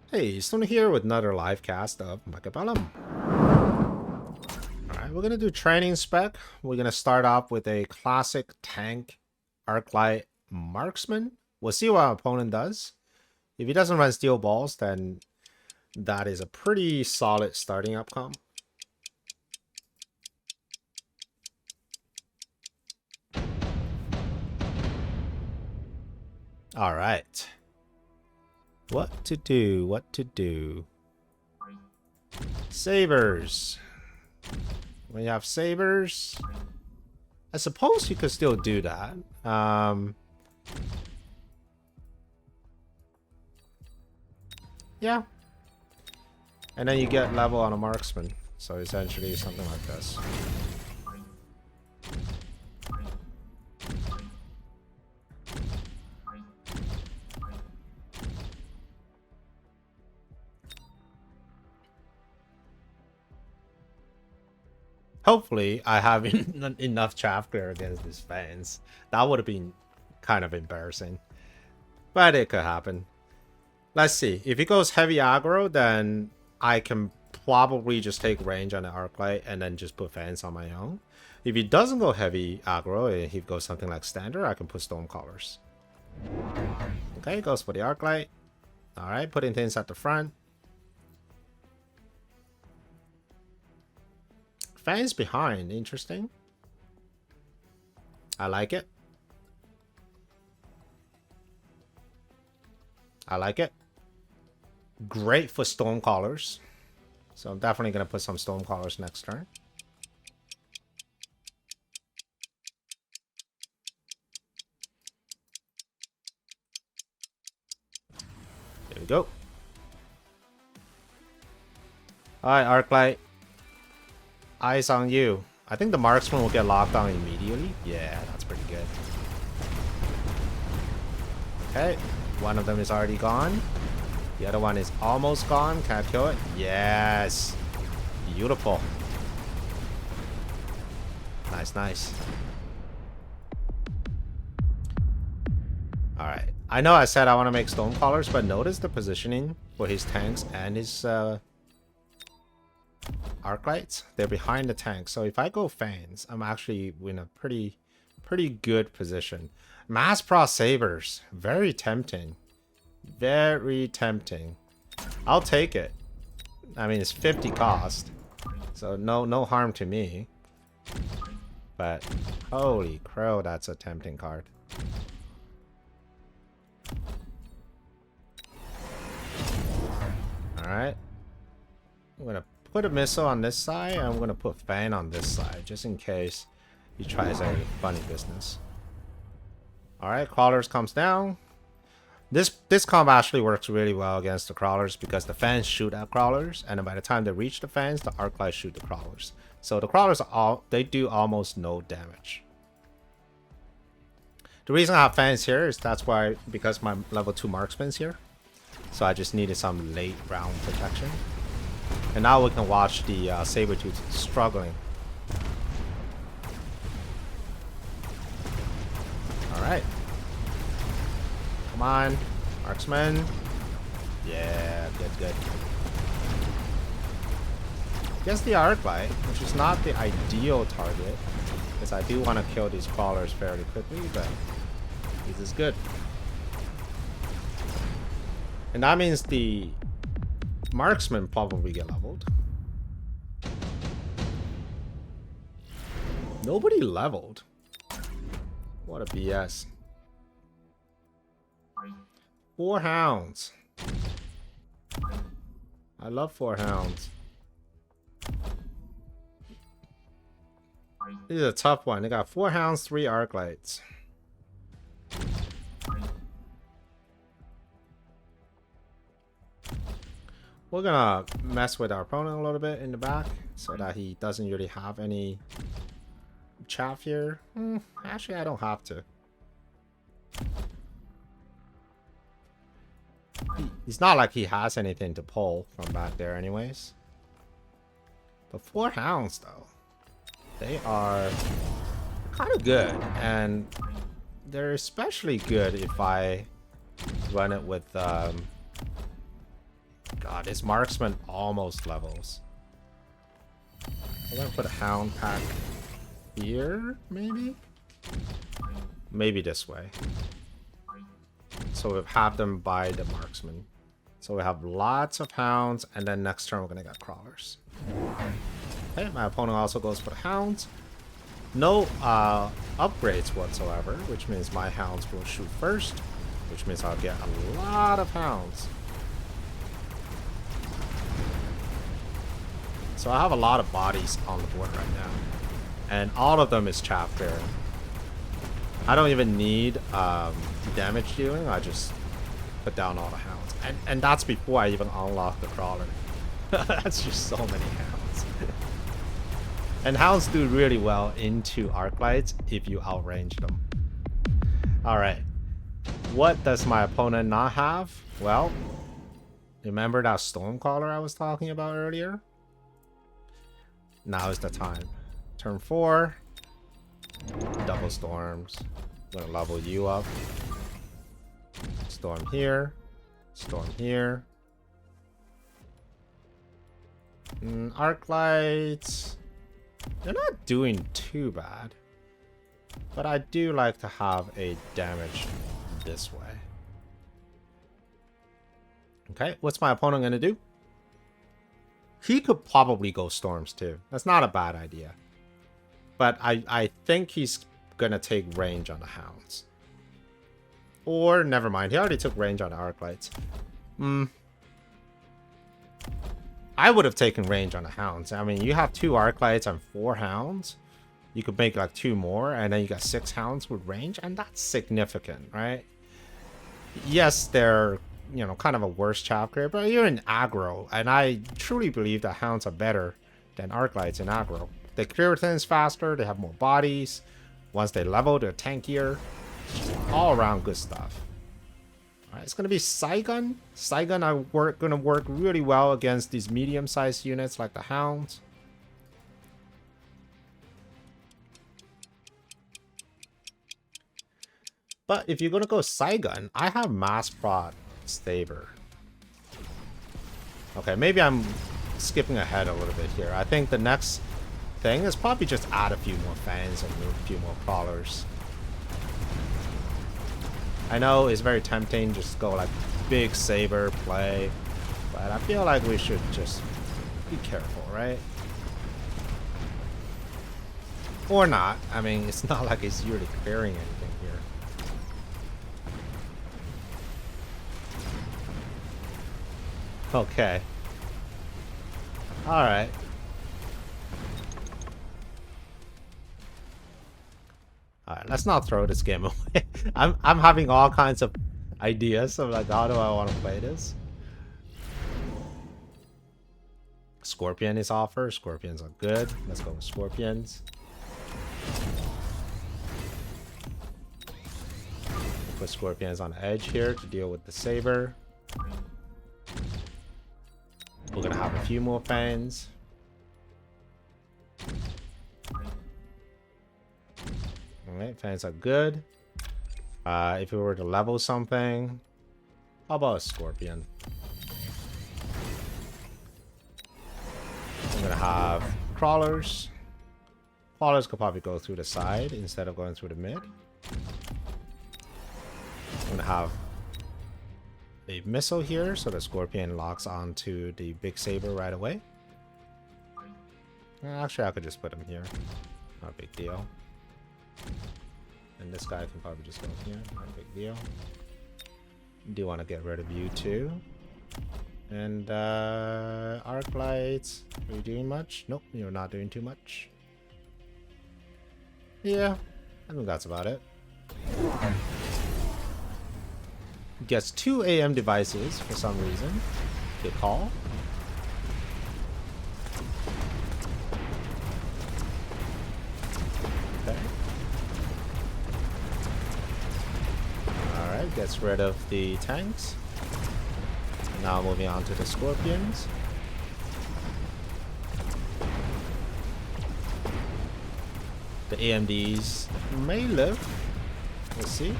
Hey, Stoney here with another live cast of Mechabellum. Alright, we're gonna do training spec. We're gonna start off with a classic tank arc-light marksman. We'll see what our opponent does. If he doesn't run steel balls, then that is a pretty solid starting outcome. Alright. What to do, what to do. Sabers. When you have sabers, I suppose you could still do that. Yeah. And then you get level on a marksman. So essentially something like this. Hopefully, I have enough chaff clear against these fans. That would have been kind of embarrassing. But it could happen. Let's see. If he goes heavy aggro, then I can probably just take range on the arclight and then just put fans on my own. If he doesn't go heavy aggro, and he goes something like standard, I can put storm colors. Okay, goes for the arclight. Alright, putting things at the front. Fans behind, interesting. I like it. I like it. Great for storm callers. So I'm definitely going to put some storm callers next turn. There we go. Alright, arclight. Eyes on you. I think the marksman will get locked on immediately. Yeah, that's pretty good. Okay, one of them is already gone. The other one is almost gone. Can I kill it? Yes. Beautiful. Nice, nice. Alright. I know I said I want to make stone callers, but notice the positioning for his tanks and his arclights. They're behind the tank. So if I go fans, I'm actually in a pretty good position. Mass Pro Sabers. Very tempting. Very tempting. I'll take it. I mean, it's 50 cost. So no harm to me. But holy crow, that's a tempting card. Alright. I'm gonna put a missile on this side, and I'm gonna put fan on this side, just in case he tries any funny business. Alright, crawlers comes down. This combo actually works really well against the crawlers because the fans shoot at crawlers, and then by the time they reach the fans, the arclights shoot the crawlers. So the crawlers they do almost no damage. The reason I have fans here is because my level 2 marksman's here. So I just needed some late round protection. And now we can watch the Sabertooth struggling. Alright. Come on. Marksman. Yeah, good. Guess the arclight, which is not the ideal target. Because I do want to kill these crawlers fairly quickly, but this is good. And that means the marksman probably get leveled. Nobody leveled. What a BS. 4 hounds. I love 4 hounds. This is a tough one. They got 4 hounds, 3 arclights. We're gonna mess with our opponent a little bit in the back so that he doesn't really have any chaff here. Actually, I don't have to. It's not like he has anything to pull from back there anyways. But 4 hounds though. They are kind of good. And they're especially good if I run it with god, this marksman almost levels. I'm gonna put a hound pack here, maybe? Maybe this way. So we've halved them by the marksman. So we have lots of hounds, and then next turn we're gonna get crawlers. Okay, my opponent also goes for the hounds. No upgrades whatsoever, which means my hounds will shoot first, which means I'll get a lot of hounds. So I have a lot of bodies on the board right now, and all of them is chapter. I don't even need damage dealing. I just put down all the hounds, and that's before I even unlock the crawler. That's just so many hounds. And hounds do really well into arc lights if you outrange them. All right, what does my opponent not have? Well, remember that Stormcaller I was talking about earlier? Now is the time. Turn 4, double storms. I'm gonna level you up. Storm here, storm here. Arc lights, they're not doing too bad, but I do like to have a damage this way. Okay, what's my opponent gonna do? He could probably go storms too. That's not a bad idea. But I think he's gonna take range on the hounds. Or never mind, he already took range on the arc lights. I would have taken range on the hounds. I mean, you have 2 arc lights and 4 hounds. You could make like 2 more, and then you got 6 hounds with range, and that's significant, right? Yes, they're, you know, kind of a worse chapter, but you're in aggro, and I truly believe that hounds are better than arc lights in aggro. They clear things faster, they have more bodies. Once they level, they're tankier. Just all around good stuff. Alright, it's gonna be Saigon. Saigon are gonna work really well against these medium-sized units like the hounds. But if you're gonna go Saigon, I have mass prot Staver. Okay, maybe I'm skipping ahead a little bit here. I think the next thing is probably just add a few more fans and a few more crawlers. I know it's very tempting just go like big saber play, but I feel like we should just be careful, right? Or not. I mean, it's not like it's really clearing anything here. Okay. Alright. Alright, let's not throw this game away. I'm having all kinds of ideas of like, how do I want to play this? Scorpion is offered. Scorpions are good. Let's go with scorpions. Put scorpions on the edge here to deal with the saber. We're gonna have a few more fans. Alright, fans are good. If we were to level something, how about a scorpion? I'm gonna have crawlers. Crawlers could probably go through the side instead of going through the mid. I'm gonna have a missile here, so the scorpion locks onto the big saber right away. Actually, I could just put him here. Not a big deal. And this guy can probably just go here. Not a big deal. Do want to get rid of you too. And arc lights. Are you doing much? Nope, you're not doing too much. Yeah, I think that's about it. Gets 2 AM devices for some reason. Good call. Okay. Alright, gets rid of the tanks. And now moving on to the scorpions. The AMDs may live. We'll see.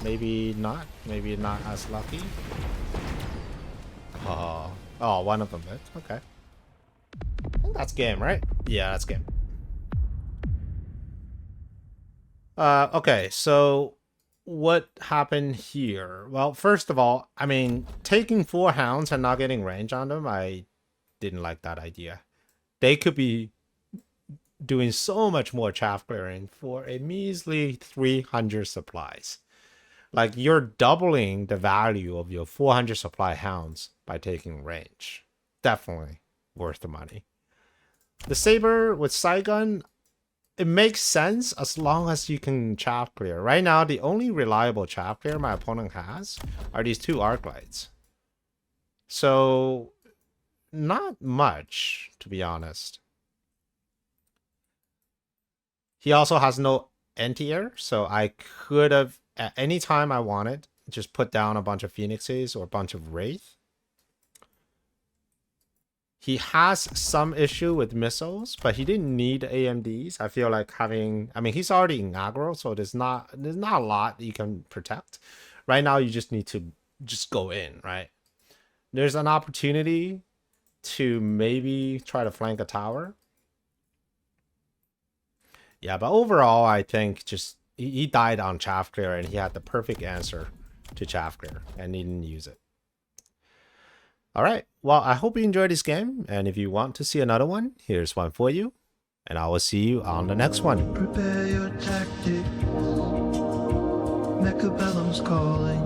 Maybe not. Maybe not as lucky. Oh, one of them did. Okay. I think that's game, right? Yeah, that's game. Okay, so what happened here? Well, first of all, I mean, taking 4 hounds and not getting range on them, I didn't like that idea. They could be doing so much more chaff clearing for a measly 300 supplies. Like, you're doubling the value of your 400 supply hounds by taking range. Definitely worth the money. The saber with Saigon, it makes sense as long as you can chaff clear. Right now, the only reliable chaff clear my opponent has are these 2 arc lights. So, not much, to be honest. He also has no anti-air, so I could have, at any time I wanted, just put down a bunch of Phoenixes or a bunch of Wraith. He has some issue with missiles, but he didn't need AMDs. I feel like having, I mean, he's already in aggro, so there's not a lot you can protect. Right now, you just need to just go in, right? There's an opportunity to maybe try to flank a tower. Yeah, but overall, I think just he died on chaff clear, and he had the perfect answer to chaff clear, and he didn't use it. All right. Well, I hope you enjoyed this game, and if you want to see another one, here's one for you, and I will see you on the next one. Prepare your tactics. Mechabellum's calling.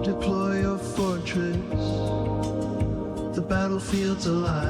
Deploy your fortress. The battlefield's alive.